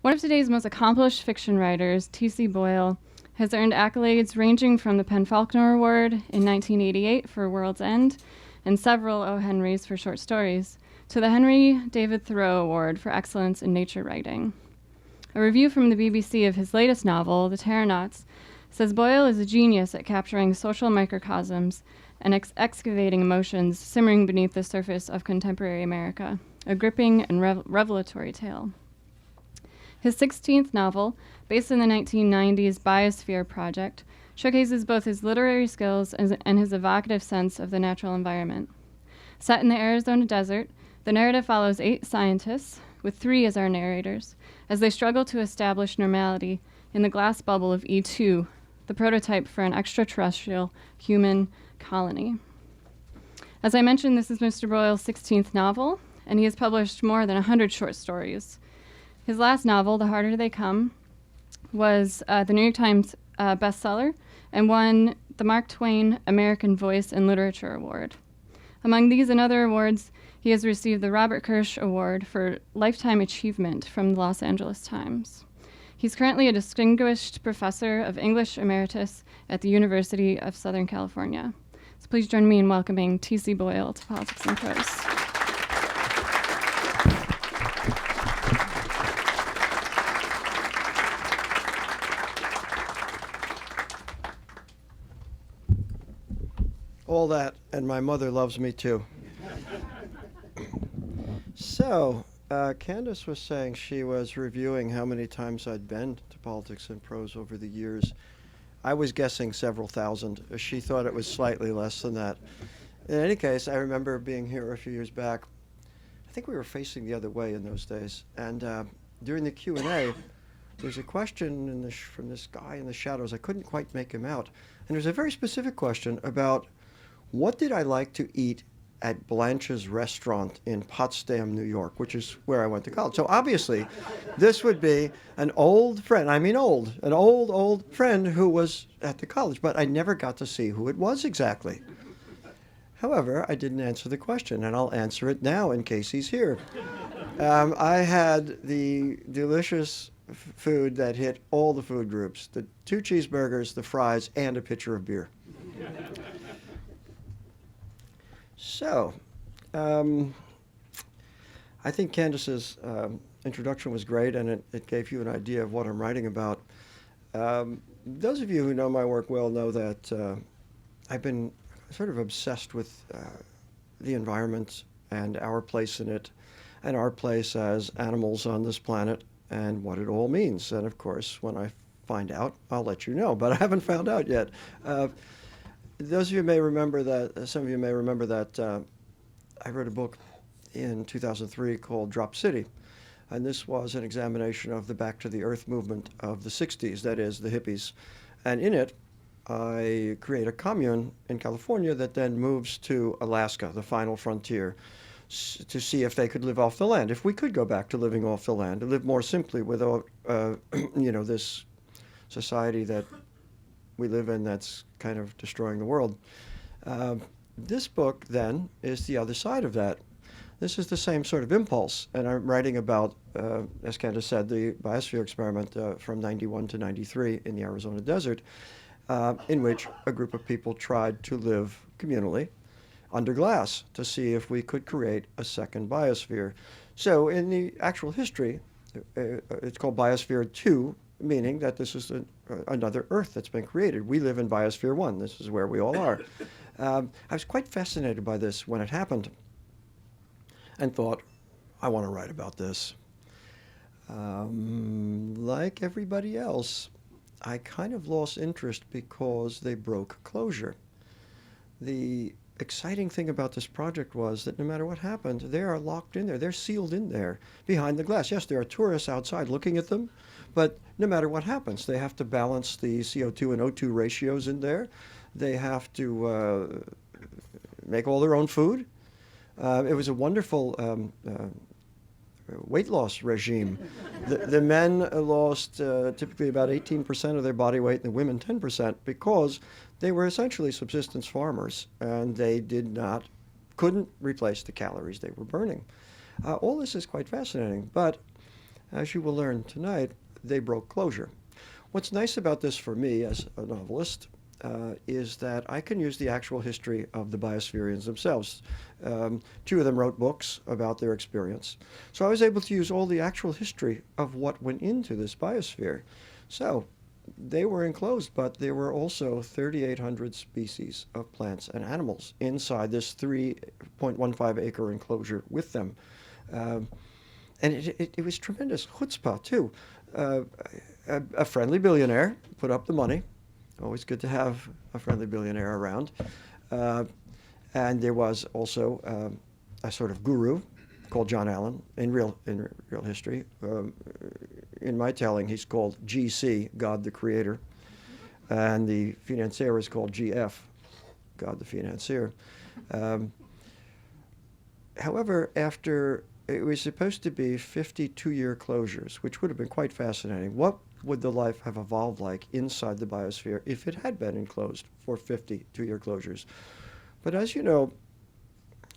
One of today's most accomplished fiction writers, T.C. Boyle, has earned accolades ranging from the Faulkner Award in 1988 for World's End and several O. Henrys for short stories, to the Henry David Thoreau Award for excellence in nature writing. A review from the BBC of his latest novel, The Terranauts, says Boyle is a genius at capturing social microcosms and excavating emotions simmering beneath the surface of contemporary America, a gripping and revelatory tale. His 16th novel, based in the 1990s Biosphere project, showcases both his literary skills and his evocative sense of the natural environment. Set in the Arizona desert, the narrative follows 8 scientists, with 3 as our narrators, as they struggle to establish normality in the glass bubble of E2, the prototype for an extra-terrestrial human colony. As I mentioned, this is Mr. Boyle's 16th novel, and he has published more than 100 short stories. His last novel, The Harder They Come, was the New York Times bestseller and won the Mark Twain American Voice in Literature Award. Among these and other awards, he has received the Robert Kirsch Award for Lifetime Achievement from the Los Angeles Times. He's currently a distinguished professor of English Emeritus at the University of Southern California. So please join me in welcoming T.C. Boyle to Politics and Prose. All that, and my mother loves me too. So, Candace was saying she was reviewing how many times I'd been to Politics and Prose over the years. I was guessing several thousand. She thought it was slightly less than that. In any case, I remember being here a few years back. I think we were facing the other way in those days. And during the Q&A, there's a question from this guy in the shadows. I couldn't quite make him out. And there's a very specific question about what did I like to eat at Blanche's restaurant in Potsdam, New York, which is where I went to college. So obviously, this would be an old friend, an old friend who was at the college, but I never got to see who it was exactly. However, I didn't answer the question, and I'll answer it now in case he's here. I had the delicious food that hit all the food groups, the 2 cheeseburgers, the fries, and a pitcher of beer. So, I think Candace's introduction was great, and it gave you an idea of what I'm writing about. Those of you who know my work well know that I've been sort of obsessed with the environment and our place in it, and our place as animals on this planet, and what it all means. And of course, when I find out, I'll let you know, but I haven't found out yet. Those of you may remember that, some of you may remember that I wrote a book in 2003 called Drop City. And this was an examination of the Back to the Earth movement of the 60s, that is, the hippies. And in it, I create a commune in California that then moves to Alaska, the final frontier, to see if they could live off the land, if we could go back to living off the land, to live more simply without, this society that we live in that's kind of destroying the world. This book, then, is the other side of that. This is the same sort of impulse, and I'm writing about, as Candace said, the Biosphere experiment from 91 to 93 in the Arizona desert, in which a group of people tried to live communally under glass to see if we could create a second biosphere. So in the actual history, it's called Biosphere 2, meaning that this is another Earth that's been created. We live in Biosphere 1. This is where we all are. I was quite fascinated by this when it happened and thought, I want to write about this. Like everybody else, I kind of lost interest because they broke closure. The exciting thing about this project was that no matter what happened, they are locked in there. They're sealed in there behind the glass. Yes, there are tourists outside looking at them, but no matter what happens, they have to balance the CO2 and O2 ratios in there. They have to make all their own food. It was a wonderful weight loss regime. The men lost typically about 18% of their body weight, and the women 10%, because they were essentially subsistence farmers, and they couldn't replace the calories they were burning. All this is quite fascinating, but As you will learn tonight, they broke closure. What's nice about this for me as a novelist is that I can use the actual history of the Biospherians themselves. Two of them wrote books about their experience. So I was able to use all the actual history of what went into this biosphere. So they were enclosed, but there were also 3,800 species of plants and animals inside this 3.15 acre enclosure with them. And it was tremendous chutzpah, too. A friendly billionaire put up the money. Always good to have a friendly billionaire around. And there was also a sort of guru called John Allen in real history. In my telling, he's called GC, God the Creator. And the financier is called GF, God the Financier. However, after it was supposed to be 52-year closures, which would have been quite fascinating. What would the life have evolved like inside the biosphere if it had been enclosed for 52-year closures? But as you know,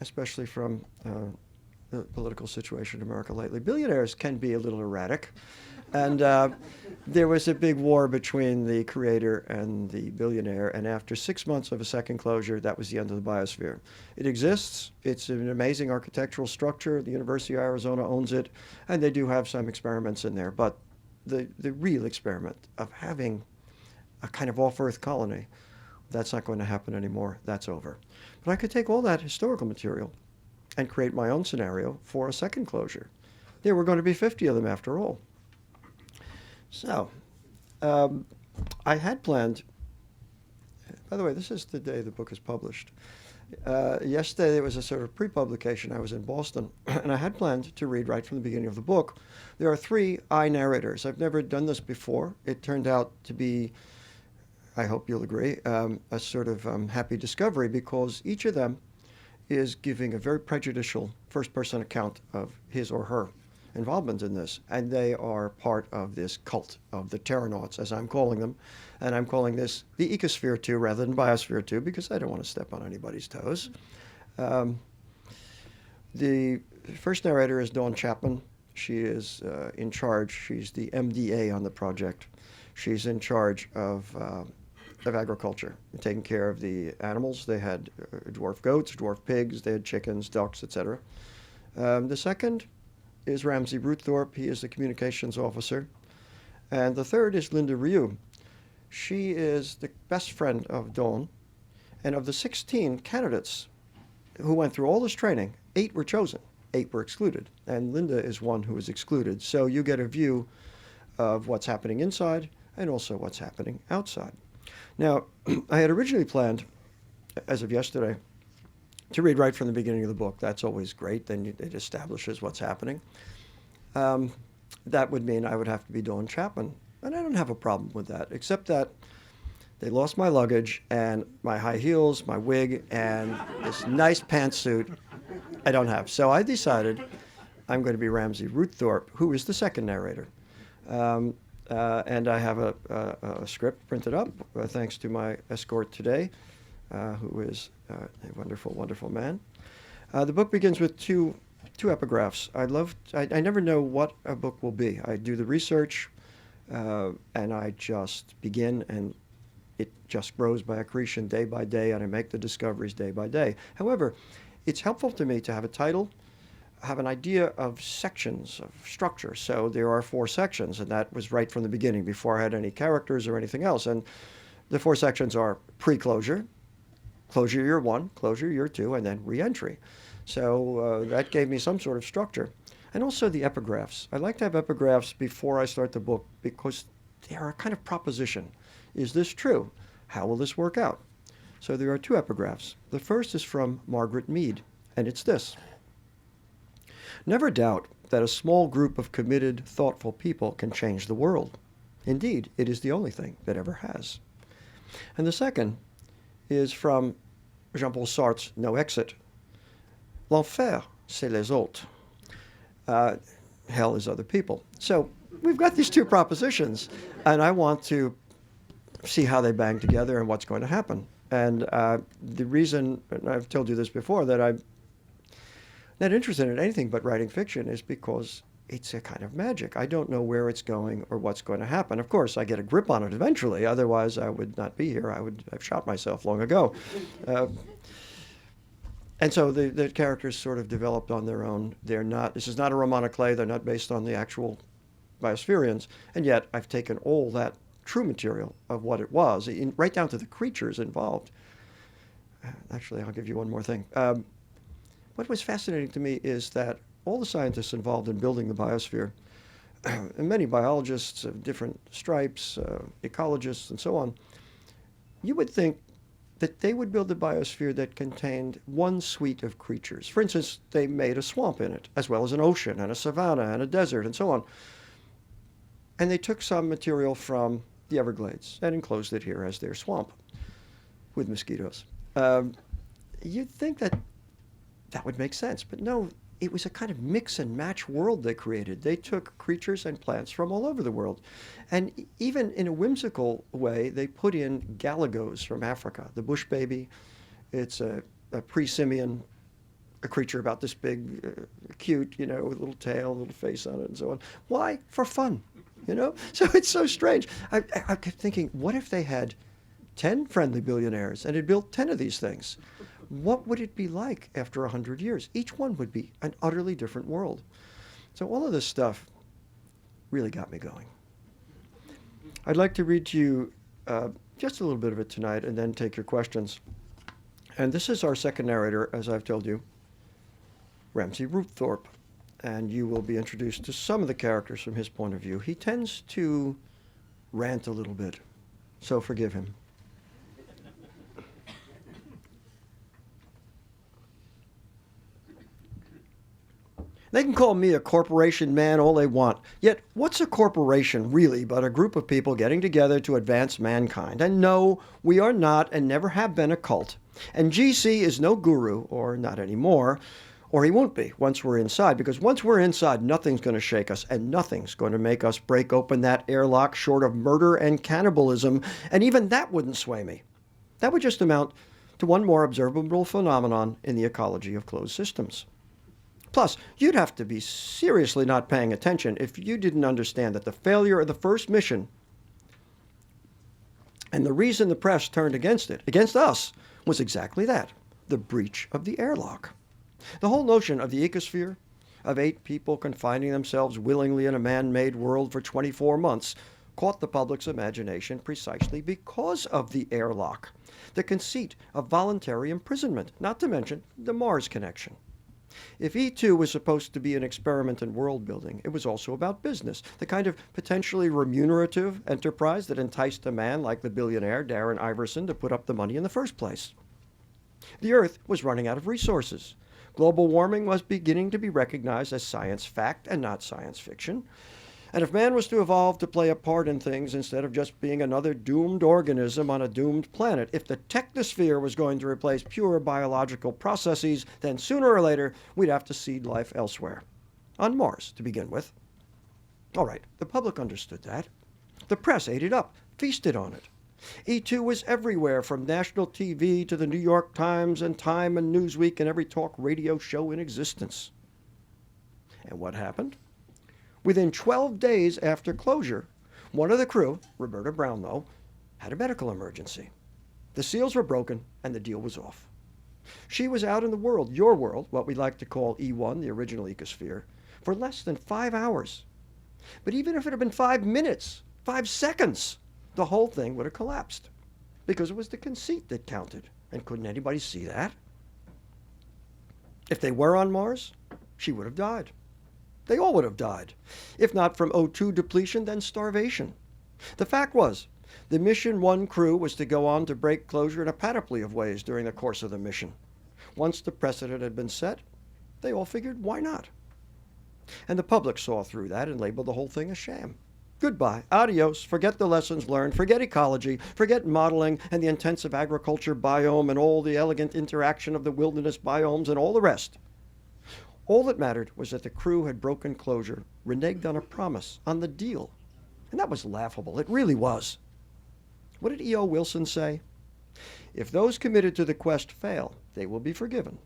especially from the political situation in America lately, billionaires can be a little erratic. And there was a big war between the creator and the billionaire, and after 6 months of a second closure, that was the end of the biosphere. It exists. It's an amazing architectural structure. The University of Arizona owns it, and they do have some experiments in there. But the real experiment of having a kind of off-Earth colony, that's not going to happen anymore. That's over. But I could take all that historical material and create my own scenario for a second closure. There were going to be 50 of them after all. So, I had planned, by the way, this is the day the book is published. Yesterday there was a sort of pre-publication. I was in Boston, and I had planned to read right from the beginning of the book. There are 3 I narrators. I've never done this before. It turned out to be, I hope you'll agree, a sort of happy discovery, because each of them is giving a very prejudicial first-person account of his or her involvement in this, and they are part of this cult of the Terranauts, as I'm calling them, and I'm calling this the Ecosphere 2 rather than Biosphere 2 because I don't want to step on anybody's toes. The first narrator is Dawn Chapman. She is in charge. She's the MDA on the project. She's in charge of agriculture, taking care of the animals. They had dwarf goats, dwarf pigs, they had chickens, ducks, etc. The second is Ramsey Ruththorpe. He is the communications officer. And the third is Linda Ryu. She is the best friend of Dawn. And of the 16 candidates who went through all this training, 8 were chosen, 8 were excluded. And Linda is one who was excluded. So you get a view of what's happening inside and also what's happening outside. Now, I had originally planned, as of yesterday, to read right from the beginning of the book. That's always great. Then it establishes what's happening. That would mean I would have to be Dawn Chapman. And I don't have a problem with that, except that they lost my luggage and my high heels, my wig, and this nice pantsuit I don't have. So I decided I'm going to be Ramsey Ruththorpe, who is the second narrator. And I have a script printed up, thanks to my escort today, who is a wonderful, wonderful man. The book begins with two epigraphs. I never know what a book will be. I do the research, and I just begin, and it just grows by accretion day by day, and I make the discoveries day by day. However, it's helpful to me to have a title, have an idea of sections of structure. So there are 4 sections, and that was right from the beginning, before I had any characters or anything else. And the 4 sections are pre-closure, closure year 1, closure year 2, and then re-entry. So that gave me some sort of structure. And also the epigraphs. I like to have epigraphs before I start the book because they are a kind of proposition. Is this true? How will this work out? So there are 2 epigraphs. The first is from Margaret Mead, and it's this. Never doubt that a small group of committed, thoughtful people can change the world. Indeed, it is the only thing that ever has. And the second is from Jean-Paul Sartre's No Exit. L'enfer, c'est les autres. Hell is other people. So we've got these 2 propositions, and I want to see how they bang together and what's going to happen. And the reason, and I've told you this before, that I'm not interested in anything but writing fiction is because it's a kind of magic. I don't know where it's going or what's going to happen. Of course, I get a grip on it eventually. Otherwise, I would not be here. I would have shot myself long ago. And so the characters sort of developed on their own. This is not a roman of clay. They're not based on the actual Biospherians. And yet, I've taken all that true material of what it was, right down to the creatures involved. Actually, I'll give you one more thing. What was fascinating to me is that all the scientists involved in building the biosphere, and many biologists of different stripes, ecologists, and so on, you would think that they would build a biosphere that contained one suite of creatures. For instance, they made a swamp in it, as well as an ocean and a savanna and a desert and so on. And they took some material from the Everglades and enclosed it here as their swamp with mosquitoes. You'd think that would make sense, but no, it was a kind of mix and match world they created. They took creatures and plants from all over the world. And even in a whimsical way, they put in galagos from Africa, the bush baby. It's a pre-simian, a creature about this big, cute, with a little tail, a little face on it, and so on. Why? For fun, So it's so strange. I kept thinking, what if they had 10 friendly billionaires and had built 10 of these things? What would it be like after 100 years? Each one would be an utterly different world. So all of this stuff really got me going. I'd like to read to you just a little bit of it tonight and then take your questions. And this is our second narrator, as I've told you, Ramsay Rootthorpe. And you will be introduced to some of the characters from his point of view. He tends to rant a little bit, so forgive him. They can call me a corporation man all they want. Yet, what's a corporation really but a group of people getting together to advance mankind? And no, we are not and never have been a cult. And GC is no guru, or not anymore, or he won't be once we're inside, because once we're inside, nothing's going to shake us, and nothing's going to make us break open that airlock short of murder and cannibalism, and even that wouldn't sway me. That would just amount to one more observable phenomenon in the ecology of closed systems. Plus, you'd have to be seriously not paying attention if you didn't understand that the failure of the first mission and the reason the press turned against us, was exactly that, the breach of the airlock. The whole notion of the ecosphere, of 8 people confining themselves willingly in a man-made world for 24 months, caught the public's imagination precisely because of the airlock, the conceit of voluntary imprisonment, not to mention the Mars connection. If E2 was supposed to be an experiment in world building, it was also about business, the kind of potentially remunerative enterprise that enticed a man like the billionaire Darren Iverson to put up the money in the first place. The Earth was running out of resources. Global warming was beginning to be recognized as science fact and not science fiction. And if man was to evolve to play a part in things instead of just being another doomed organism on a doomed planet, if the technosphere was going to replace pure biological processes, then sooner or later we'd have to seed life elsewhere. On Mars, to begin with. All right, the public understood that. The press ate it up, feasted on it. E2 was everywhere, from national TV to the New York Times and Time and Newsweek and every talk radio show in existence. And what happened? Within 12 days after closure, one of the crew, Roberta Brownlow, had a medical emergency. The seals were broken and the deal was off. She was out in the world, your world, what we like to call E1, the original ecosphere, for less than 5 hours. But even if it had been 5 minutes, 5 seconds, the whole thing would have collapsed, because it was the conceit that counted. And couldn't anybody see that? If they were on Mars, she would have died. They all would have died. If not from O2 depletion, then starvation. The fact was, the Mission 1 crew was to go on to break closure in a panoply of ways during the course of the mission. Once the precedent had been set, they all figured, why not? And the public saw through that and labeled the whole thing a sham. Goodbye, adios, forget the lessons learned, forget ecology, forget modeling and the intensive agriculture biome and all the elegant interaction of the wilderness biomes and all the rest. All that mattered was that the crew had broken closure, reneged on a promise, on the deal. And that was laughable. It really was. What did E.O. Wilson say? If those committed to the quest fail, they will be forgiven.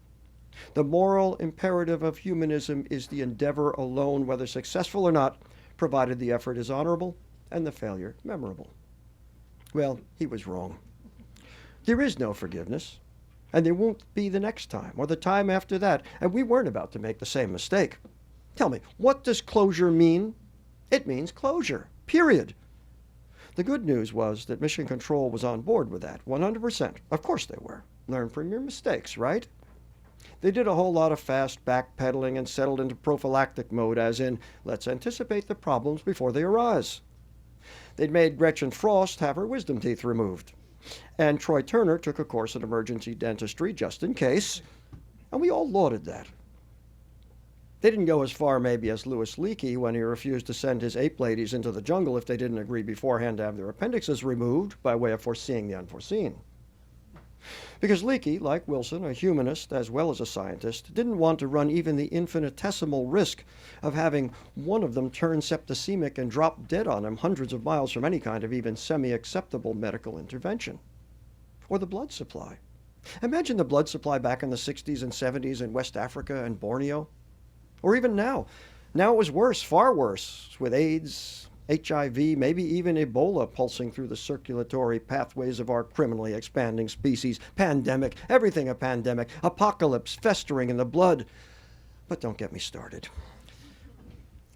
The moral imperative of humanism is the endeavor alone, whether successful or not, provided the effort is honorable and the failure memorable. Well, he was wrong. There is no forgiveness, and there won't be the next time or the time after that, and we weren't about to make the same mistake. Tell me, what does closure mean? It means closure, period. The good news was that Mission Control was on board with that, 100%. Of course they were. Learn from your mistakes, right? They did a whole lot of fast backpedaling and settled into prophylactic mode, as in, let's anticipate the problems before they arise. They'd made Gretchen Frost have her wisdom teeth removed. And Troy Turner took a course in emergency dentistry just in case, and we all lauded that. They didn't go as far maybe as Louis Leakey when he refused to send his ape ladies into the jungle if they didn't agree beforehand to have their appendixes removed by way of foreseeing the unforeseen. Because Leakey, like Wilson, a humanist as well as a scientist, didn't want to run even the infinitesimal risk of having one of them turn septicemic and drop dead on him hundreds of miles from any kind of even semi-acceptable medical intervention. Or the blood supply. Imagine the blood supply back in the 60s and 70s in West Africa and Borneo. Or even now. Now it was worse, far worse, with AIDS, HIV, maybe even Ebola pulsing through the circulatory pathways of our criminally expanding species. Pandemic, everything a pandemic. Apocalypse festering in the blood. But don't get me started.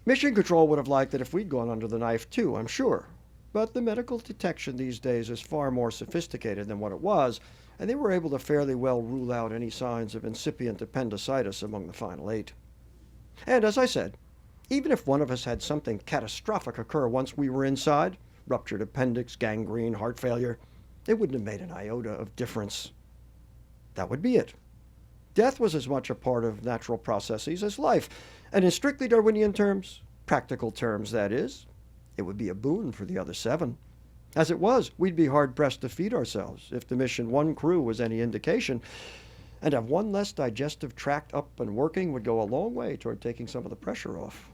Mission Control would have liked it if we'd gone under the knife too, I'm sure. But the medical detection these days is far more sophisticated than what it was, and they were able to fairly well rule out any signs of incipient appendicitis among the final 8. And as I said, even if one of us had something catastrophic occur once we were inside, ruptured appendix, gangrene, heart failure, it wouldn't have made an iota of difference. That would be it. Death was as much a part of natural processes as life, and in strictly Darwinian terms, practical terms that is, it would be a boon for the other 7. As it was, we'd be hard-pressed to feed ourselves if the Mission 1 crew was any indication, and have one less digestive tract up and working would go a long way toward taking some of the pressure off.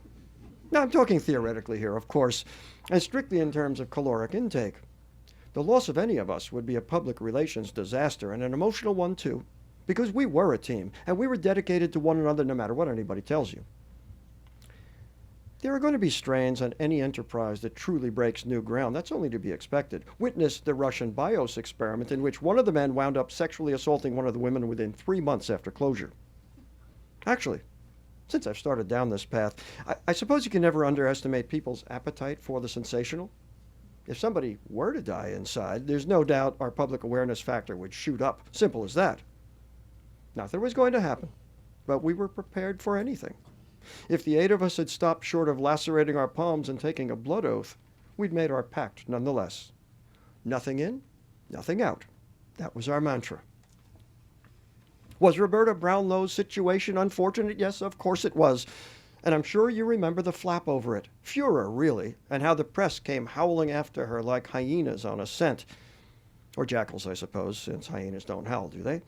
Now, I'm talking theoretically here, of course, and strictly in terms of caloric intake. The loss of any of us would be a public relations disaster, and an emotional one too, because we were a team, and we were dedicated to one another no matter what anybody tells you. There are going to be strains on any enterprise that truly breaks new ground. That's only to be expected. Witness the Russian Bios experiment in which one of the men wound up sexually assaulting one of the women within 3 months after closure. Actually, since I've started down this path, I suppose you can never underestimate people's appetite for the sensational. If somebody were to die inside, there's no doubt our public awareness factor would shoot up. Simple as that. Nothing was going to happen, but we were prepared for anything. If the 8 of us had stopped short of lacerating our palms and taking a blood oath, we'd made our pact nonetheless. Nothing in, nothing out. That was our mantra. Was Roberta Brownlow's situation unfortunate? Yes, of course it was. And I'm sure you remember the flap over it. Furor, really, and how the press came howling after her like hyenas on a scent. Or jackals, I suppose, since hyenas don't howl, do they?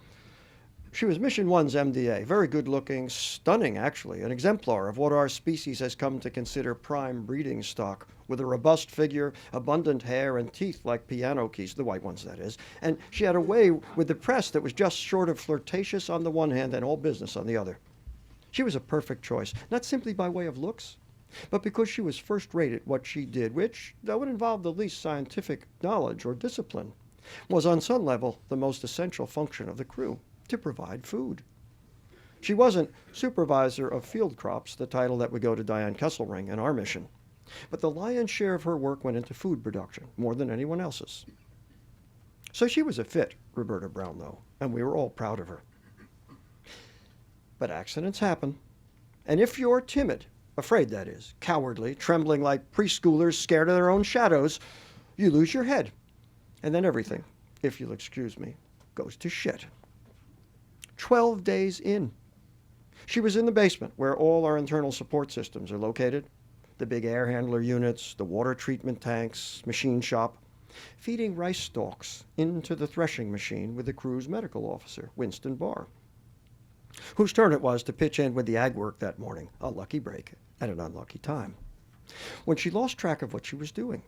She was Mission 1's MDA, very good-looking, stunning, actually, an exemplar of what our species has come to consider prime breeding stock, with a robust figure, abundant hair, and teeth like piano keys, the white ones, that is. And she had a way with the press that was just short of flirtatious on the one hand and all business on the other. She was a perfect choice, not simply by way of looks, but because she was first-rate at what she did, which, though it involved the least scientific knowledge or discipline, was on some level the most essential function of the crew. To provide food. She wasn't supervisor of field crops, the title that would go to Diane Kesselring in our mission, but the lion's share of her work went into food production, more than anyone else's. So she was a fit, Roberta Brownlow, and we were all proud of her. But accidents happen, and if you're timid, afraid that is, cowardly, trembling like preschoolers scared of their own shadows, you lose your head, and then everything, if you'll excuse me, goes to shit. 12 days in. She was in the basement where all our internal support systems are located. The big air handler units, the water treatment tanks, machine shop, feeding rice stalks into the threshing machine with the crew's medical officer, Winston Barr, whose turn it was to pitch in with the ag work that morning, a lucky break at an unlucky time, when she lost track of what she was doing.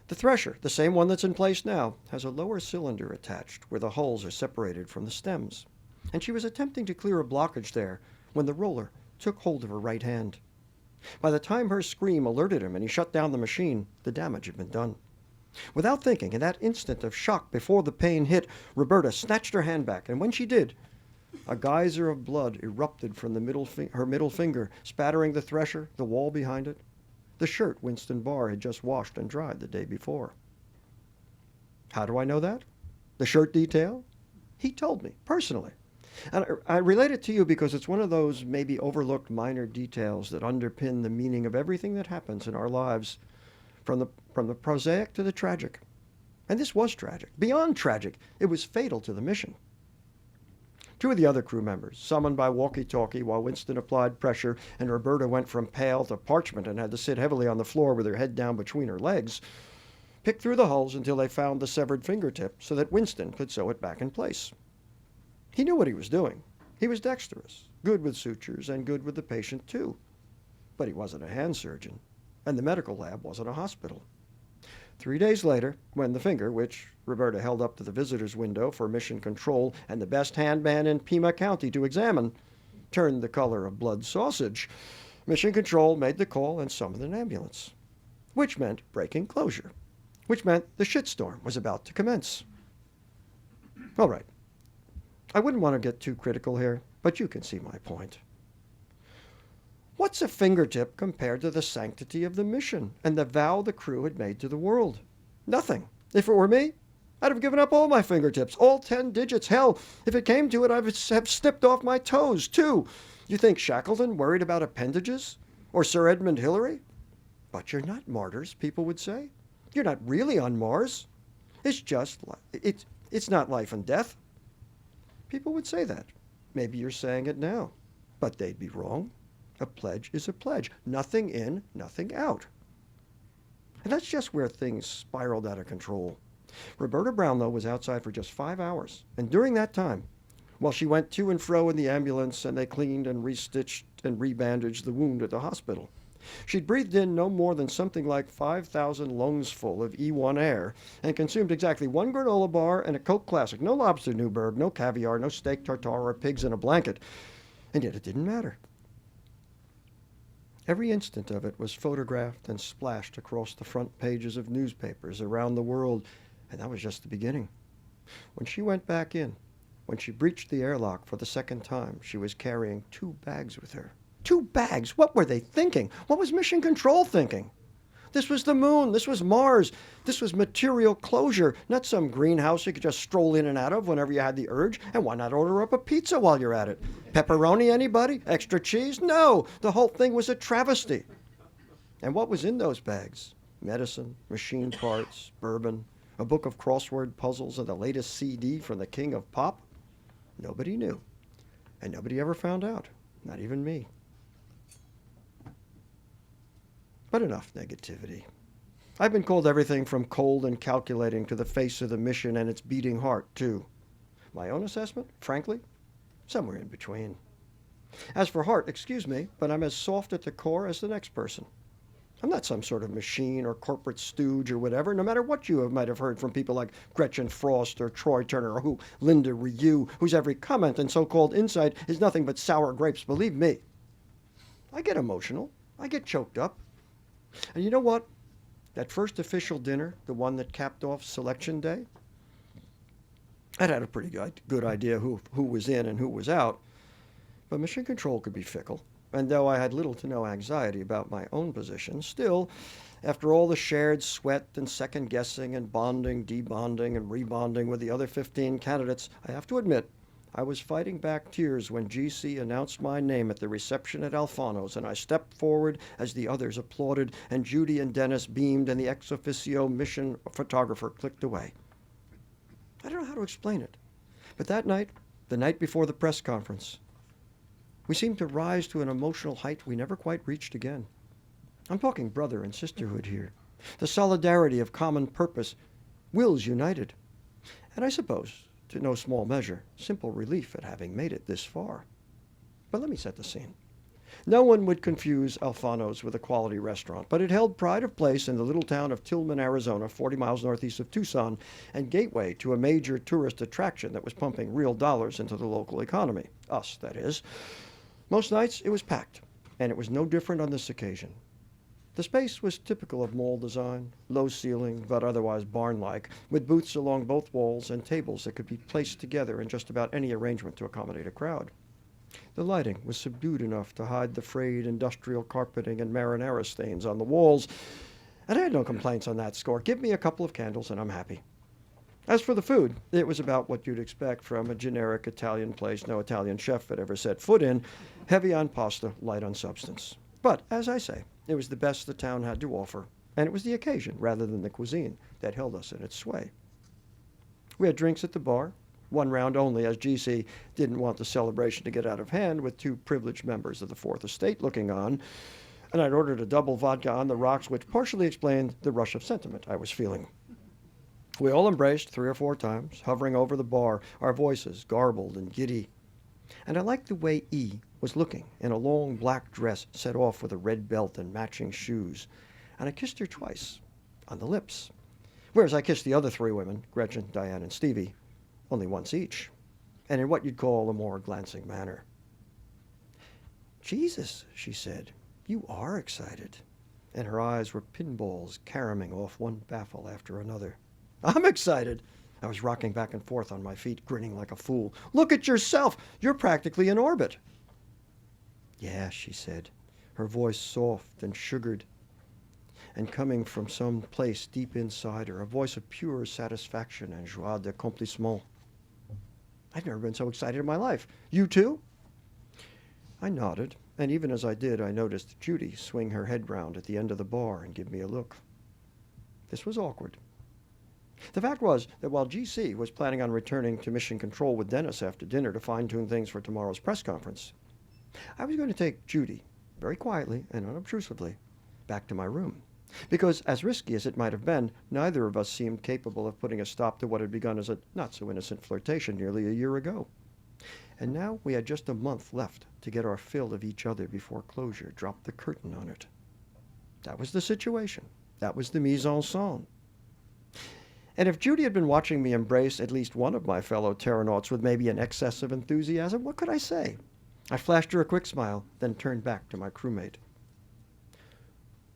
The thresher, the same one that's in place now, has a lower cylinder attached where the hulls are separated from the stems. and she was attempting to clear a blockage there when the roller took hold of her right hand. By the time her scream alerted him and he shut down the machine, the damage had been done. Without thinking, in that instant of shock before the pain hit, Roberta snatched her hand back, and when she did, a geyser of blood erupted from her middle finger, spattering the thresher, the wall behind it, the shirt Winston Barr had just washed and dried the day before. How do I know that? The shirt detail? He told me, personally. And I relate it to you because it's one of those maybe overlooked minor details that underpin the meaning of everything that happens in our lives, from the prosaic to the tragic. And this was tragic. Beyond tragic, it was fatal to the mission. Two of the other crew members, summoned by walkie-talkie while Winston applied pressure and Roberta went from pale to parchment and had to sit heavily on the floor with her head down between her legs, picked through the hulls until they found the severed fingertip so that Winston could sew it back in place. He knew what he was doing. He was dexterous, good with sutures and good with the patient too. But he wasn't a hand surgeon, and the medical lab wasn't a hospital. 3 days later, when the finger, which Roberta held up to the visitor's window for mission control and the best handman in Pima County to examine, turned the color of blood sausage, mission control made the call and summoned an ambulance, which meant breaking closure, which meant the shitstorm was about to commence. All right. I wouldn't want to get too critical here, but you can see my point. What's a fingertip compared to the sanctity of the mission and the vow the crew had made to the world? Nothing. If it were me, I'd have given up all my fingertips, all 10 digits. Hell, if it came to it, I'd have snipped off my toes, too. You think Shackleton worried about appendages? Or Sir Edmund Hillary? But you're not martyrs, people would say. You're not really on Mars. It's not life and death. People would say that. Maybe you're saying it now, but they'd be wrong. A pledge is a pledge. Nothing in, nothing out. And that's just where things spiraled out of control. Roberta Brownlow was outside for just 5 hours, and during that time, while she went to and fro in the ambulance and they cleaned and restitched and rebandaged the wound at the hospital, she'd breathed in no more than something like 5,000 lungs full of E1 air and consumed exactly 1 granola bar and a Coke Classic. No lobster Newburg, no caviar, no steak tartare or pigs in a blanket. And yet it didn't matter. Every instant of it was photographed and splashed across the front pages of newspapers around the world, and that was just the beginning. When she went back in, when she breached the airlock for the second time, she was carrying 2 bags with her. 2 bags? What were they thinking? What was Mission Control thinking? This was the moon. This was Mars. This was material closure, not some greenhouse you could just stroll in and out of whenever you had the urge. And why not order up a pizza while you're at it? Pepperoni, anybody? Extra cheese? No. The whole thing was a travesty. And what was in those bags? Medicine, machine parts, bourbon, a book of crossword puzzles, and the latest CD from the king of pop? Nobody knew. And nobody ever found out. Not even me. But enough negativity. I've been called everything from cold and calculating to the face of the mission and its beating heart, too. My own assessment, frankly, somewhere in between. As for heart, excuse me, but I'm as soft at the core as the next person. I'm not some sort of machine or corporate stooge or whatever, no matter what you might have heard from people like Gretchen Frost or Troy Turner or Linda Ryu, whose every comment and so-called insight is nothing but sour grapes, believe me. I get emotional. I get choked up. And you know what? That first official dinner, the one that capped off selection day, I'd had a pretty good idea who was in and who was out. But mission control could be fickle. And though I had little to no anxiety about my own position, still, after all the shared sweat and second-guessing and bonding, debonding, and rebonding with the other 15 candidates, I have to admit, I was fighting back tears when GC announced my name at the reception at Alfano's, and I stepped forward as the others applauded, and Judy and Dennis beamed, and the ex officio mission photographer clicked away. I don't know how to explain it, but that night, the night before the press conference, we seemed to rise to an emotional height we never quite reached again. I'm talking brother and sisterhood here. The solidarity of common purpose, wills united. And I suppose, to no small measure, simple relief at having made it this far. But let me set the scene. No one would confuse Alfano's with a quality restaurant, but it held pride of place in the little town of Tillman, Arizona, 40 miles northeast of Tucson, and gateway to a major tourist attraction that was pumping real dollars into the local economy. Us, that is. Most nights it was packed, and it was no different on this occasion. The space was typical of mall design, low ceiling, but otherwise barn-like, with booths along both walls and tables that could be placed together in just about any arrangement to accommodate a crowd. The lighting was subdued enough to hide the frayed industrial carpeting and marinara stains on the walls, and I had no complaints on that score. Give me a couple of candles and I'm happy. As for the food, it was about what you'd expect from a generic Italian place no Italian chef had ever set foot in, heavy on pasta, light on substance. But, as I say, it was the best the town had to offer, and it was the occasion, rather than the cuisine, that held us in its sway. We had drinks at the bar, one round only, as GC didn't want the celebration to get out of hand with two privileged members of the Fourth Estate looking on, and I'd ordered a double vodka on the rocks, which partially explained the rush of sentiment I was feeling. We all embraced 3 or 4 times, hovering over the bar, our voices garbled and giddy. And I liked the way E was looking in a long black dress set off with a red belt and matching shoes, and I kissed her twice, on the lips, whereas I kissed the other 3 women, Gretchen, Diane, and Stevie, only once each, and in what you'd call a more glancing manner. "Jesus," she said, "you are excited." And her eyes were pinballs caroming off one baffle after another. "I'm excited." I was rocking back and forth on my feet, grinning like a fool. "Look at yourself. You're practically in orbit." "Yeah," she said, her voice soft and sugared, and coming from some place deep inside her, a voice of pure satisfaction and joie d'accomplissement. "I've never been so excited in my life. You too?" I nodded, and even as I did, I noticed Judy swing her head round at the end of the bar and give me a look. This was awkward. The fact was that while GC was planning on returning to Mission Control with Dennis after dinner to fine-tune things for tomorrow's press conference, I was going to take Judy, very quietly and unobtrusively, back to my room. Because, as risky as it might have been, neither of us seemed capable of putting a stop to what had begun as a not-so-innocent flirtation nearly a year ago. And now we had just a month left to get our fill of each other before closure dropped the curtain on it. That was the situation. That was the mise en scène. And if Judy had been watching me embrace at least one of my fellow Terranauts with maybe an excess of enthusiasm, what could I say? I flashed her a quick smile, then turned back to my crewmate.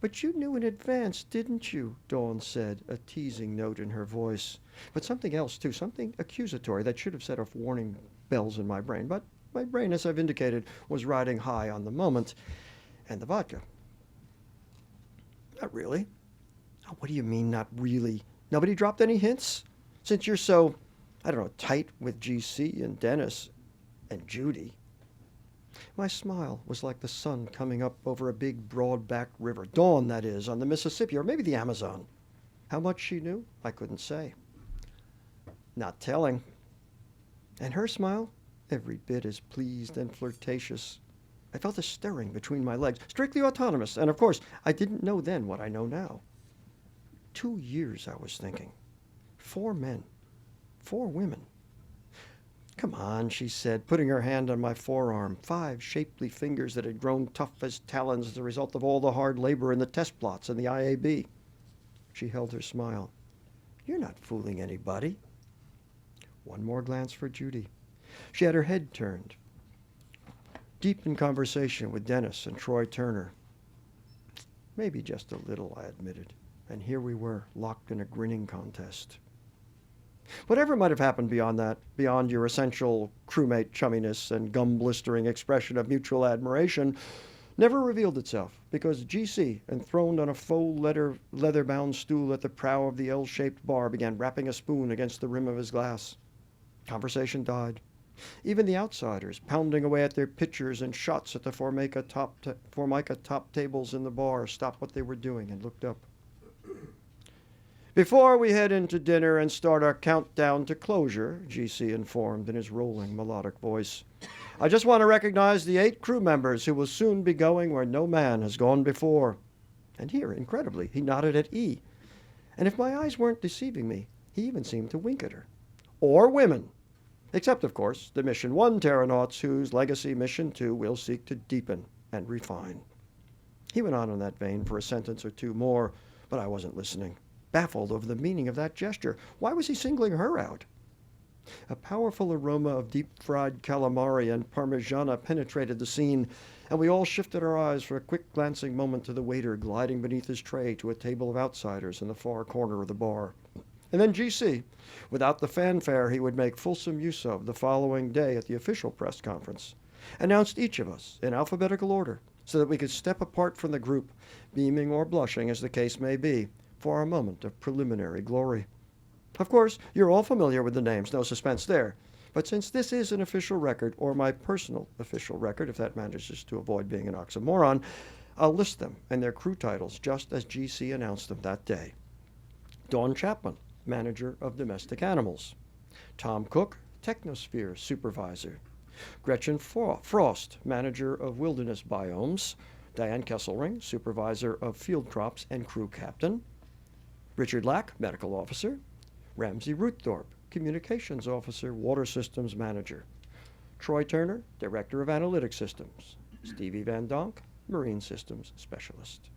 "But you knew in advance, didn't you?" Dawn said, a teasing note in her voice. But something else, too, something accusatory that should have set off warning bells in my brain. But my brain, as I've indicated, was riding high on the moment and the vodka. "Not really." "Oh, what do you mean, not really? Nobody dropped any hints? Since you're so, I don't know, tight with GC and Dennis and Judy." My smile was like the sun coming up over a big, broad-backed river. Dawn, that is, on the Mississippi, or maybe the Amazon. How much she knew, I couldn't say. Not telling. And her smile, every bit as pleased and flirtatious. I felt a stirring between my legs, strictly autonomous, and of course, I didn't know then what I know now. 2 years, I was thinking. 4 men. 4 women. "Come on," she said, putting her hand on my forearm, 5 shapely fingers that had grown tough as talons as a result of all the hard labor in the test plots and the IAB. She held her smile. "You're not fooling anybody." One more glance for Judy. She had her head turned, deep in conversation with Dennis and Troy Turner. "Maybe just a little," I admitted, and here we were, locked in a grinning contest. Whatever might have happened beyond that, beyond your essential crewmate chumminess and gum-blistering expression of mutual admiration, never revealed itself, because GC, enthroned on a faux leather-bound stool at the prow of the L-shaped bar, began rapping a spoon against the rim of his glass. Conversation died. Even the outsiders, pounding away at their pitchers and shots at the Formica top tables in the bar, stopped what they were doing and looked up. "Before we head into dinner and start our countdown to closure," GC informed in his rolling, melodic voice, "I just want to recognize the 8 crew members who will soon be going where no man has gone before." And here, incredibly, he nodded at E. And if my eyes weren't deceiving me, he even seemed to wink at her. "Or women. Except, of course, the Mission 1 Terranauts, whose legacy Mission 2 will seek to deepen. and refine. He went on in that vein for a sentence or two more, but I wasn't listening, baffled over the meaning of that gesture. Why was he singling her out? A powerful aroma of deep-fried calamari and parmigiana penetrated the scene, and we all shifted our eyes for a quick glancing moment to the waiter gliding beneath his tray to a table of outsiders in the far corner of the bar. And then GC, without the fanfare he would make fulsome use of the following day at the official press conference, announced each of us in alphabetical order so that we could step apart from the group, beaming or blushing as the case may be, for our moment of preliminary glory. Of course, you're all familiar with the names, no suspense there. But since this is an official record, or my personal official record, if that manages to avoid being an oxymoron, I'll list them and their crew titles just as GC announced them that day. Dawn Chapman, Manager of Domestic Animals. Tom Cook, Technosphere Supervisor. Gretchen Frost, Manager of Wilderness Biomes. Diane Kesselring, Supervisor of Field Crops and Crew Captain. Richard Lack, Medical Officer. Ramsey Ruththorpe, Communications Officer, Water Systems Manager. Troy Turner, Director of Analytic Systems. Stevie Van Donk, Marine Systems Specialist.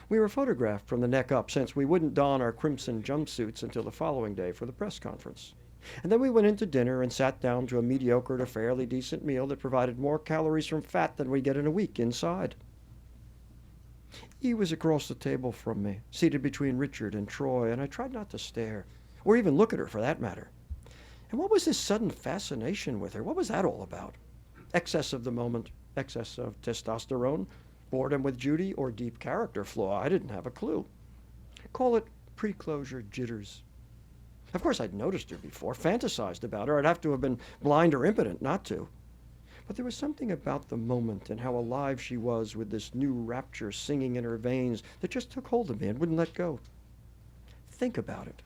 We were photographed from the neck up since we wouldn't don our crimson jumpsuits until the following day for the press conference. And then we went into dinner and sat down to a mediocre to fairly decent meal that provided more calories from fat than we get in a week inside. E was across the table from me, seated between Richard and Troy, and I tried not to stare, or even look at her for that matter. And what was this sudden fascination with her? What was that all about? Excess of the moment, excess of testosterone, boredom with Judy, or deep character flaw? I didn't have a clue. Call it pre-closure jitters. Of course, I'd noticed her before, fantasized about her. I'd have to have been blind or impotent not to. But there was something about the moment and how alive she was with this new rapture singing in her veins that just took hold of me and wouldn't let go. Think about it.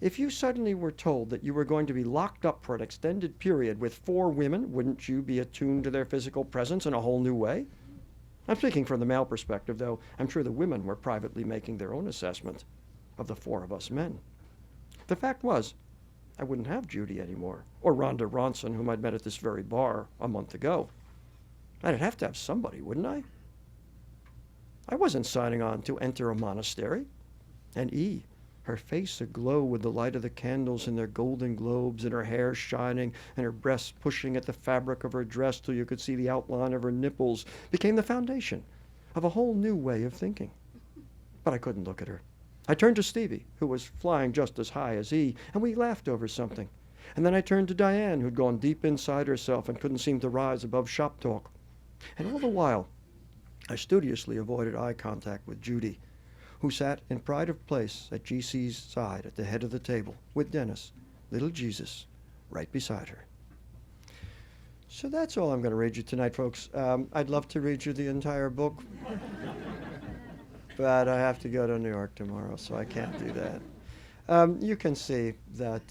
If you suddenly were told that you were going to be locked up for an extended period with 4 women, wouldn't you be attuned to their physical presence in a whole new way? I'm speaking from the male perspective, though I'm sure the women were privately making their own assessment of the 4 of us men. The fact was, I wouldn't have Judy anymore, or Rhonda Ronson, whom I'd met at this very bar a month ago. I'd have to have somebody, wouldn't I? I wasn't signing on to enter a monastery. And E, her face aglow with the light of the candles in their golden globes, and her hair shining, and her breasts pushing at the fabric of her dress till you could see the outline of her nipples, became the foundation of a whole new way of thinking. But I couldn't look at her. I turned to Stevie, who was flying just as high as E, and we laughed over something. And then I turned to Diane, who'd gone deep inside herself and couldn't seem to rise above shop talk. And all the while, I studiously avoided eye contact with Judy, who sat in pride of place at GC's side at the head of the table, with Dennis, little Jesus, right beside her. So that's all I'm going to read you tonight, folks. I'd love to read you the entire book, but I have to go to New York tomorrow, so I can't do that. You can see that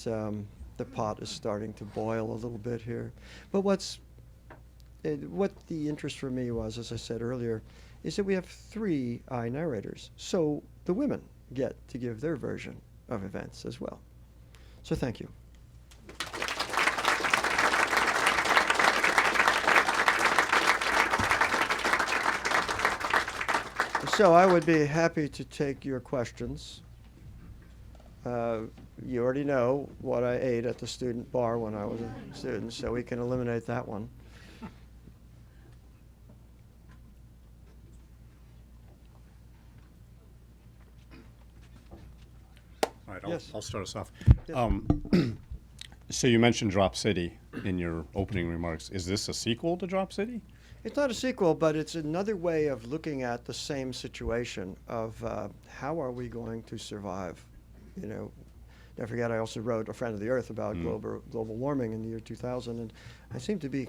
the pot is starting to boil a little bit here. But what the interest for me was, as I said earlier, is that we have 3 I narrators. So the women get to give their version of events as well. So thank you. So I would be happy to take your questions. You already know what I ate at the student bar when I was a student, so we can eliminate that one. All right, Yes. I'll start us off. Yes. So you mentioned Drop City in your opening remarks. Is this a sequel to Drop City? It's not a sequel, but it's another way of looking at the same situation of how are we going to survive? You know, don't forget I also wrote A Friend of the Earth about global warming in the year 2000, and I seem to be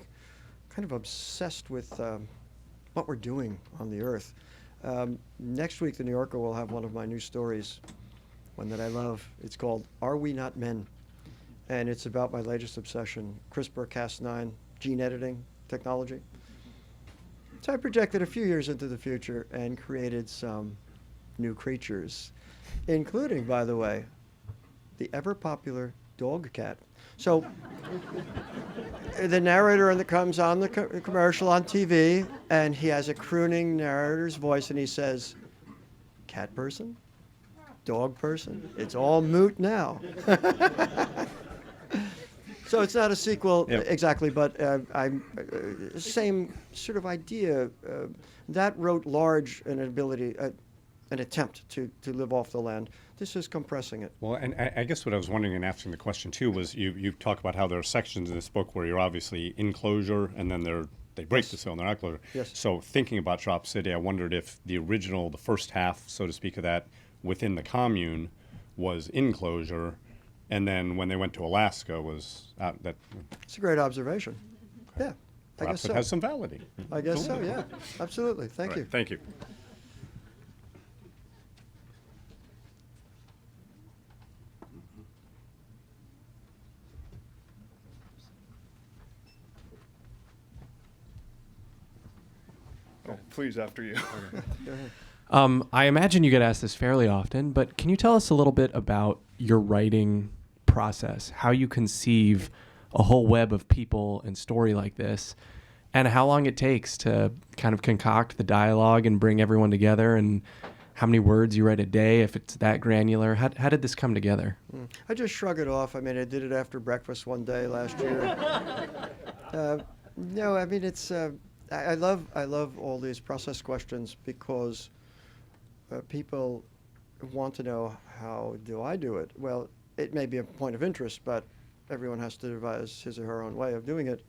kind of obsessed with what we're doing on the Earth. Next week, The New Yorker will have one of my new stories, one that I love. It's called Are We Not Men? And it's about my latest obsession, CRISPR-Cas9 gene editing technology. So I projected a few years into the future and created some new creatures, including, by the way, the ever-popular dog cat. So the narrator that comes on the commercial on TV, and he has a crooning narrator's voice, and he says, cat person, dog person, it's all moot now. So it's not a sequel exactly, but same sort of idea. That wrote large an ability, an attempt to live off the land. This is compressing it. Well, and I guess what I was wondering in asking the question too was you talk about how there are sections in this book where you're obviously in closure, and then they break the seal and they're not closure. Yes. So thinking about Drop City, I wondered if the first half, so to speak, of that within the commune was in closure, and then when they went to Alaska was out. That. It's a great observation. Yeah, Perhaps I guess so. it has some validity. I guess so. Yeah, absolutely. Thank you. Thank you. Oh, please, after you. I imagine you get asked this fairly often, but can you tell us a little bit about your writing process, how you conceive a whole web of people and story like this, and how long it takes to kind of concoct the dialogue and bring everyone together, and how many words you write a day, if it's that granular? How did this come together? I just shrug it off. I mean, I did it after breakfast one day last year. No, I mean, it's... I love all these process questions because people want to know, how do I do it? Well, it may be a point of interest, but everyone has to devise his or her own way of doing it.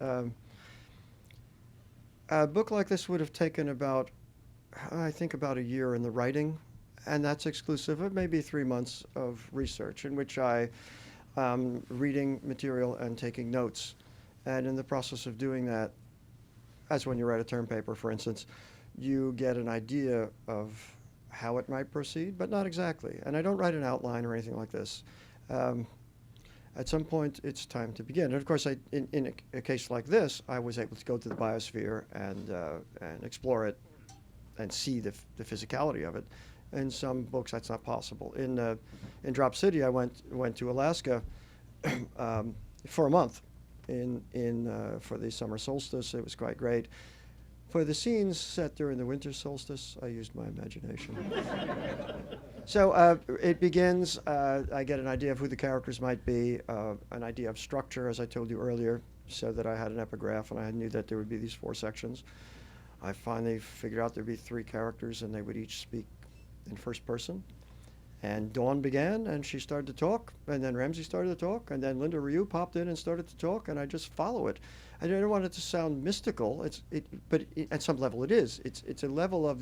A book like this would have taken about a year in the writing, and that's exclusive of maybe 3 months of research in which I reading material and taking notes. And in the process of doing that, as when you write a term paper, for instance, you get an idea of how it might proceed, but not exactly. And I don't write an outline or anything like this. At some point, it's time to begin. And of course, in a case like this, I was able to go to the Biosphere and explore it and see the physicality of it. In some books, that's not possible. In Drop City, I went to Alaska for a month. For the summer solstice. It was quite great. For the scenes set during the winter solstice, I used my imagination. So it begins, I get an idea of who the characters might be, an idea of structure, as I told you earlier, so that I had an epigraph and I knew that there would be these 4 sections. I finally figured out there'd be 3 characters and they would each speak in first person. And Dawn began, and she started to talk, and then Ramsey started to talk, and then Linda Ryu popped in and started to talk, and I just follow it. I don't want it to sound mystical, but at some level it is. It's a level of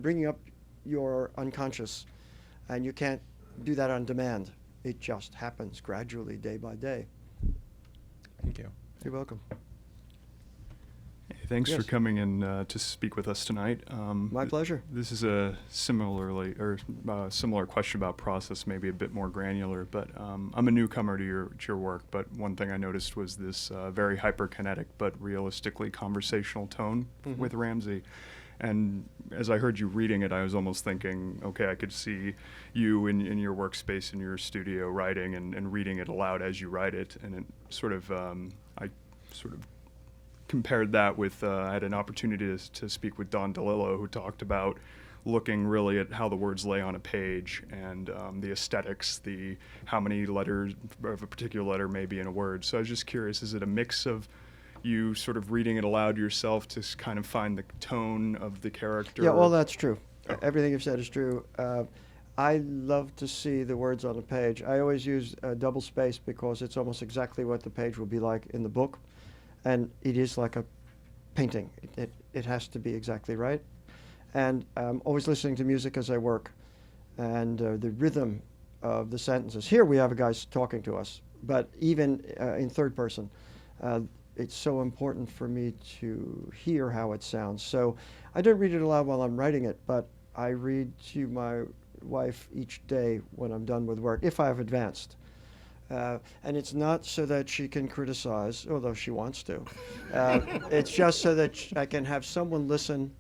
bringing up your unconscious, and you can't do that on demand. It just happens gradually, day by day. Thank you. You're welcome. Hey, thanks for coming in to speak with us tonight. My pleasure. This is a similar question about process, maybe a bit more granular. But I'm a newcomer to your work. But one thing I noticed was this very hyperkinetic but realistically conversational tone with Ramsey. And as I heard you reading it, I was almost thinking, okay, I could see you in your workspace in your studio writing and reading it aloud as you write it. And it sort of, I sort of compared that with, I had an opportunity to speak with Don DeLillo, who talked about looking really at how the words lay on a page and the aesthetics, how many letters of a particular letter may be in a word. So I was just curious, is it a mix of you sort of reading it aloud yourself to kind of find the tone of the character? Yeah, well, that's true. Everything you've said is true. I love to see the words on the page. I always use double space because it's almost exactly what the page will be like in the book. And it is like a painting. It has to be exactly right. And I'm always listening to music as I work. And the rhythm of the sentences. Here we have a guy talking to us, but even in third person, it's so important for me to hear how it sounds. So I don't read it aloud while I'm writing it, but I read to my wife each day when I'm done with work, if I have advanced. And it's not so that she can criticize, although she wants to. It's just so that I can have someone listen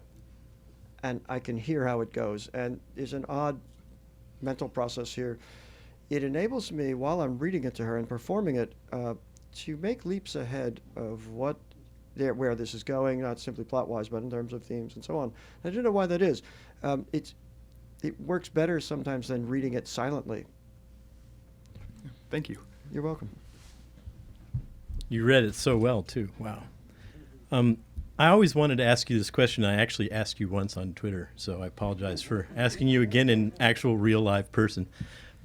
and I can hear how it goes. And there's an odd mental process here. It enables me, while I'm reading it to her and performing it, to make leaps ahead of where this is going, not simply plot-wise, but in terms of themes and so on. I don't know why that is. It works better sometimes than reading it silently. Thank you. You're welcome. You read it so well, too. Wow. I always wanted to ask you this question. I actually asked you once on Twitter, so I apologize for asking you again in actual real live person.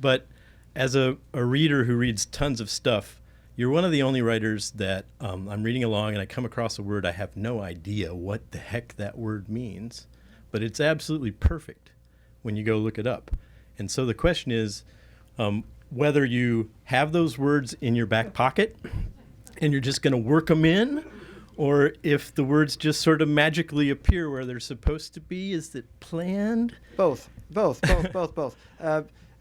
But as a reader who reads tons of stuff, you're one of the only writers that I'm reading along and I come across a word, I have no idea what the heck that word means, but it's absolutely perfect when you go look it up. And so the question is whether you have those words in your back pocket and you're just going to work them in, or if the words just sort of magically appear where they're supposed to be. Is it planned? Both.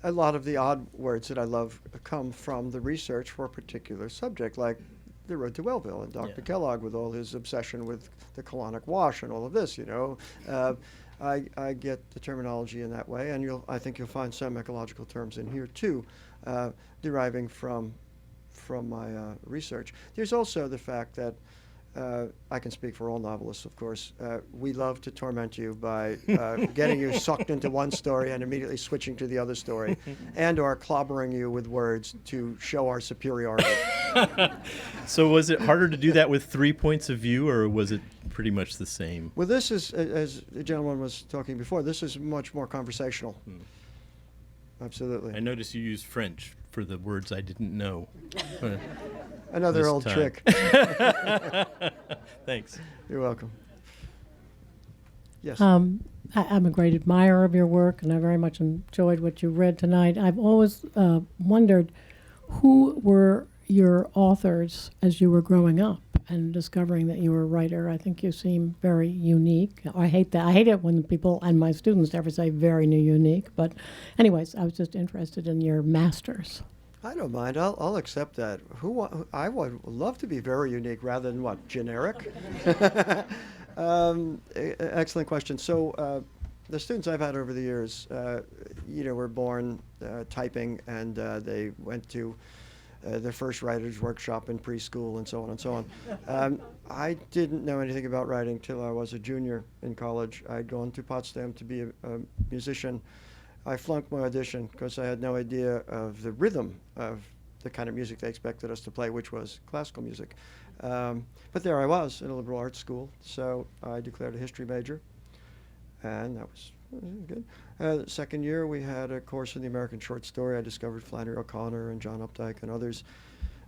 A lot of the odd words that I love come from the research for a particular subject, like The Road to Wellville and Dr. Kellogg with all his obsession with the colonic wash and all of this, I get the terminology in that way, and I think you'll find some ecological terms in here too, deriving from my research. There's also the fact that I can speak for all novelists, of course. We love to torment you by getting you sucked into one story and immediately switching to the other story, and/or clobbering you with words to show our superiority. So was it harder to do that with 3 points of view, or was it pretty much the same? Well, this is, as the gentleman was talking before, this is much more conversational. Absolutely. I noticed you used French for the words I didn't know. Another this old time. trick. Thanks. You're welcome. Yes. I'm a great admirer of your work, and I very much enjoyed what you read tonight. I've always wondered who were your authors as you were growing up and discovering that you were a writer. I think you seem very unique. I hate that. I hate it when people and my students ever say very new, unique. But anyways, I was just interested in your masters. I don't mind. I'll accept that. I would love to be very unique rather than what, generic? Excellent question. So the students I've had over the years, were born typing, and they went to their first writer's workshop in preschool and so on and so on. I didn't know anything about writing till I was a junior in college. I'd gone to Potsdam to be a musician. I flunked my audition because I had no idea of the rhythm of the kind of music they expected us to play, which was classical music. But there I was in a liberal arts school, so I declared a history major, and that was good. The second year, we had a course in the American short story. I discovered Flannery O'Connor and John Updike and others,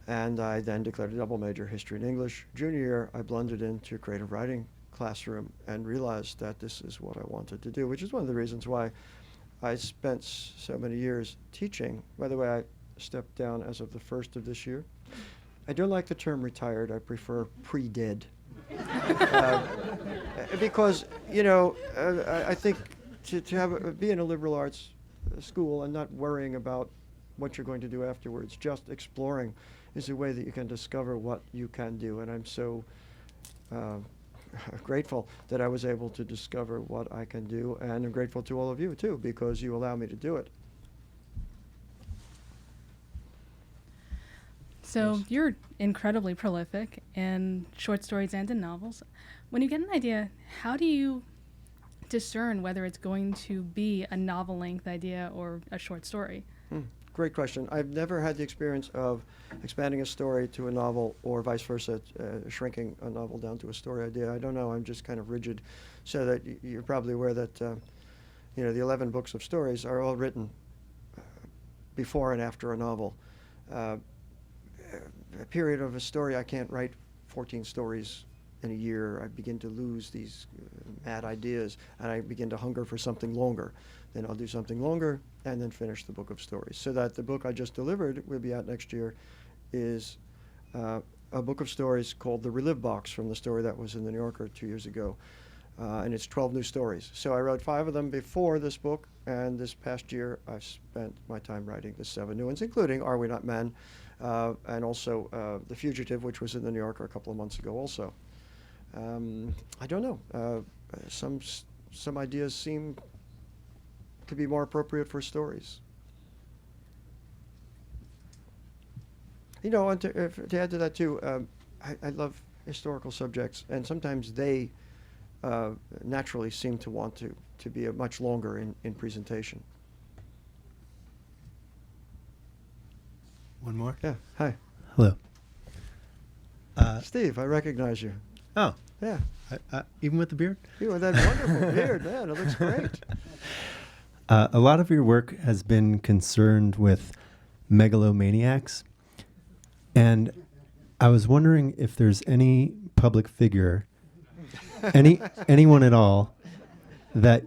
and I then declared a double major, history and English. Junior year, I blended into a creative writing classroom and realized that this is what I wanted to do, which is one of the reasons why I spent so many years teaching. By the way, I stepped down as of the 1st of this year. I don't like the term retired. I prefer pre-dead. Because, I think to be in a liberal arts school and not worrying about what you're going to do afterwards, just exploring is a way that you can discover what you can do. And I'm so grateful that I was able to discover what I can do, and I'm grateful to all of you too, because you allow me to do it. So Yes. you're incredibly prolific in short stories and in novels. When you get an idea, how do you discern whether it's going to be a novel-length idea or a short story? Great question. I've never had the experience of expanding a story to a novel or vice versa, shrinking a novel down to a story idea. I don't know. I'm just kind of rigid. So that you're probably aware that the 11 books of stories are all written before and after a novel. A period of a story, I can't write 14 stories in a year. I begin to lose these mad ideas, and I begin to hunger for something longer. Then I'll do something longer and then finish the book of stories. So that the book I just delivered, will be out next year, is a book of stories called The Relived Box, from the story that was in the New Yorker 2 years ago. And it's 12 new stories. So I wrote 5 of them before this book, and this past year I've spent my time writing the 7 new ones, including Are We Not Men, and also The Fugitive, which was in the New Yorker a couple of months ago also. I don't know. Some ideas seem to be more appropriate for stories. You know, and to add to that too, I love historical subjects, and sometimes they naturally seem to want to be much longer in presentation. One more. Yeah. Hi, Hello. Steve. I recognize you. Oh, Yeah. even with the beard? You with that wonderful beard, man. It looks great. A lot of your work has been concerned with megalomaniacs, and I was wondering if there's any public figure, anyone at all, that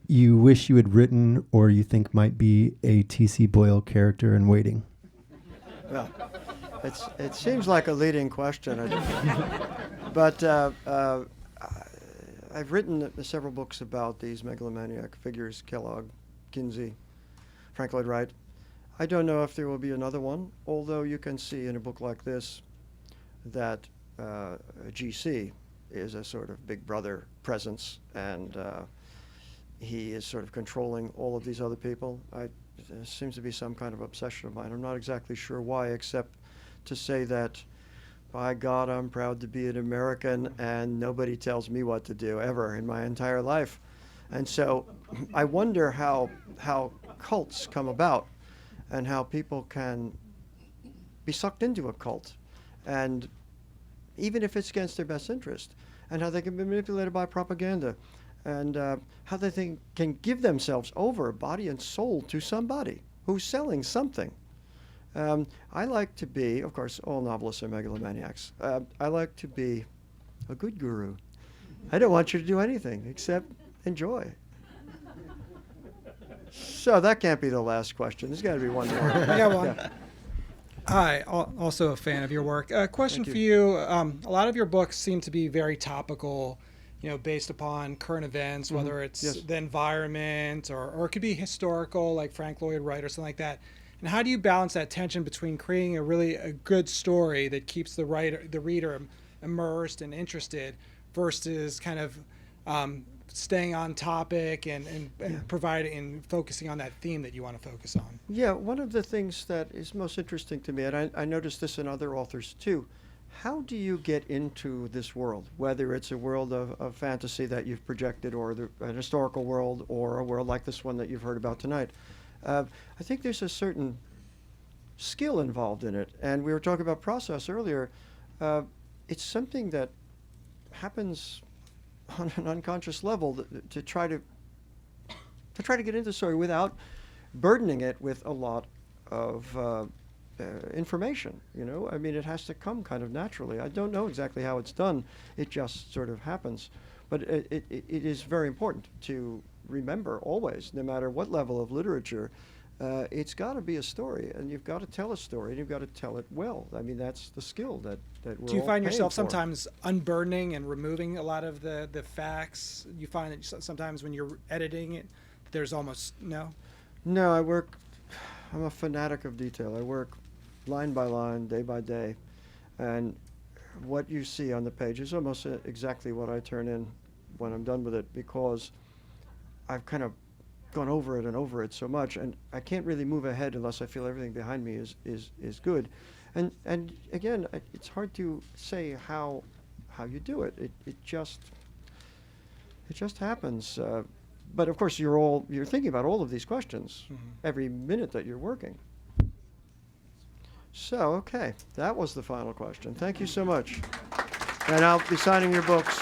you wish you had written or you think might be a T.C. Boyle character in waiting. Well, it seems like a leading question, but I've written several books about these megalomaniac figures: Kellogg, Kinsey, Frank Lloyd Wright. I don't know if there will be another one, although you can see in a book like this that GC is a sort of big brother presence, and he is sort of controlling all of these other people. There seems to be some kind of obsession of mine. I'm not exactly sure why, except to say that, by God, I'm proud to be an American, and nobody tells me what to do ever in my entire life. And so I wonder how cults come about and how people can be sucked into a cult, and even if it's against their best interest, and how they can be manipulated by propaganda, and how they can give themselves over, body and soul, to somebody who's selling something. I like to be, of course, all novelists are megalomaniacs. I like to be a good guru. I don't want you to do anything except enjoy. So that can't be the last question. There's got to be one more. I got one. Yeah. Hi, also a fan of your work. A question Thank for you. A lot of your books seem to be very topical, based upon current events, whether it's Yes. the environment or it could be historical, like Frank Lloyd Wright or something like that. And how do you balance that tension between creating a good story that keeps the reader immersed and interested versus kind of staying on topic and providing and focusing on that theme that you want to focus on? Yeah, one of the things that is most interesting to me, and I noticed this in other authors too, how do you get into this world, whether it's a world of fantasy that you've projected, or an historical world, or a world like this one that you've heard about tonight? I think there's a certain skill involved in it, and we were talking about process earlier. It's something that happens on an unconscious level to try to get into the story without burdening it with a lot of information. I mean, it has to come kind of naturally. I don't know exactly how it's done. It just sort of happens. But it is very important to remember always, no matter what level of literature, it's got to be a story, and you've got to tell a story, and you've got to tell it well. I mean, that's the skill that we're Do you all find paying yourself for. sometimes unburdening and removing a lot of the facts? You find that sometimes when you're editing it, there's almost no? No, I'm a fanatic of detail. I work line by line, day by day, and what you see on the page is almost exactly what I turn in when I'm done with it, because I've kind of gone over it and over it so much, and I can't really move ahead unless I feel everything behind me is good. And again, it's hard to say how you do it. It just happens. But of course, you're thinking about all of these questions every minute that you're working. So, okay, that was the final question. Thank you so much. And I'll be signing your books.